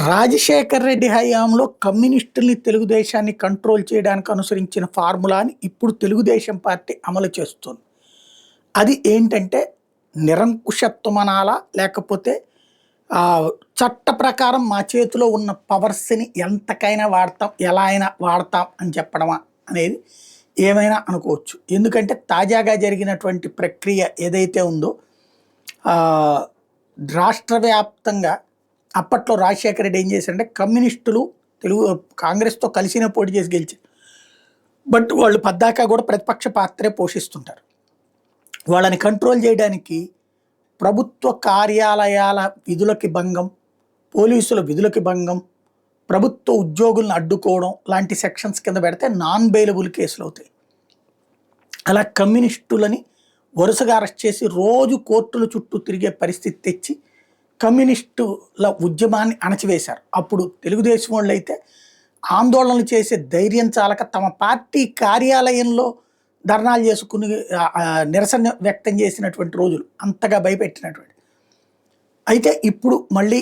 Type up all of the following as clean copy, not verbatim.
రాజశేఖర్ రెడ్డి హయాంలో కమ్యూనిస్టుల్ని తెలుగుదేశాన్ని కంట్రోల్ చేయడానికి అనుసరించిన ఫార్ములాని ఇప్పుడు తెలుగుదేశం పార్టీ అమలు చేస్తుంది. అది ఏంటంటే నిరంకుశత్వం అనాలా, లేకపోతే చట్ట ప్రకారం మా చేతిలో ఉన్న పవర్స్ని ఎంతకైనా వాడతాం, ఎలా అయినా వాడతాం అని చెప్పడమా అనేది ఏమైనా అనుకోవచ్చు. ఎందుకంటే తాజాగా జరిగినటువంటి ప్రక్రియ ఏదైతే ఉందో రాష్ట్ర వ్యాప్తంగా అప్పట్లో రాజశేఖర రెడ్డి ఏం చేశారంటే కమ్యూనిస్టులు కాంగ్రెస్తో కలిసిన పోటీ చేసి గెలిచారు. బట్ వాళ్ళు పద్దాకా కూడా ప్రతిపక్ష పాత్రే పోషిస్తుంటారు. వాళ్ళని కంట్రోల్ చేయడానికి ప్రభుత్వ కార్యాలయాల విధులకి భంగం, పోలీసుల విధులకి భంగం, ప్రభుత్వ ఉద్యోగులను అడ్డుకోవడం లాంటి సెక్షన్స్ కింద పెడితే నాన్ బెయిలబుల్ కేసులు అవుతాయి. అలా కమ్యూనిస్టులని వరుసగా అరెస్ట్ చేసి రోజు కోర్టుల చుట్టూ తిరిగే పరిస్థితి తెచ్చి కమ్యూనిస్టుల ఉద్యమాన్ని అణచివేశారు. అప్పుడు తెలుగుదేశం వాళ్ళు అయితే ఆందోళనలు చేసే ధైర్యం చాలక తమ పార్టీ కార్యాలయంలో ధర్నాలు చేసుకుని నిరసన వ్యక్తం చేసినటువంటి రోజులు, అంతగా భయపెట్టినటువంటి. అయితే ఇప్పుడు మళ్ళీ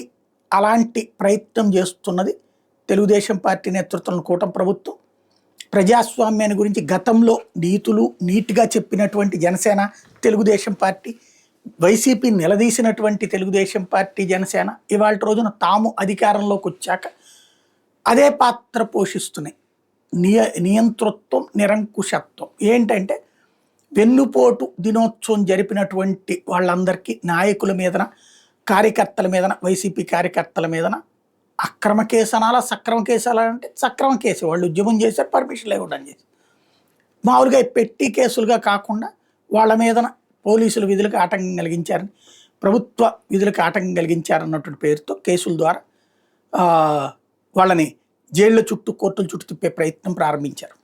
అలాంటి ప్రయత్నం చేస్తున్నది తెలుగుదేశం పార్టీ నేతృత్వంలో కూటమి ప్రభుత్వం. ప్రజాస్వామ్యాన్ని గురించి గతంలో నీట్గా చెప్పినటువంటి Janasena, Telugu Desam party, YCP నిలదీసినటువంటి Telugu Desam party, Janasena ఇవాళ రోజున తాము అధికారంలోకి వచ్చాక అదే పాత్ర పోషిస్తున్నాయి. నియంతృత్వం, నిరంకుశత్వం ఏంటంటే వెన్నుపోటు దినోత్సవం జరిపినటువంటి వాళ్ళందరికీ నాయకుల మీదన, కార్యకర్తల మీదన, వైసీపీ కార్యకర్తల మీదన అక్రమ కేసు అనాలా, సక్రమ కేసు అనాలంటే సక్రమ కేసు. వాళ్ళు ఉద్యమం చేశారు, పర్మిషన్ లేకుండా చేశారు. మామూలుగా పెట్టి కేసులుగా కాకుండా వాళ్ళ మీదన పోలీసుల విధులకు ఆటంకం కలిగించారని, ప్రభుత్వ విధులకు ఆటంకం కలిగించారన్నటువంటి పేరుతో కేసుల ద్వారా వాళ్ళని జైళ్ళ చుట్టూ, కోర్టుల చుట్టూ తిప్పే ప్రయత్నం ప్రారంభించారు.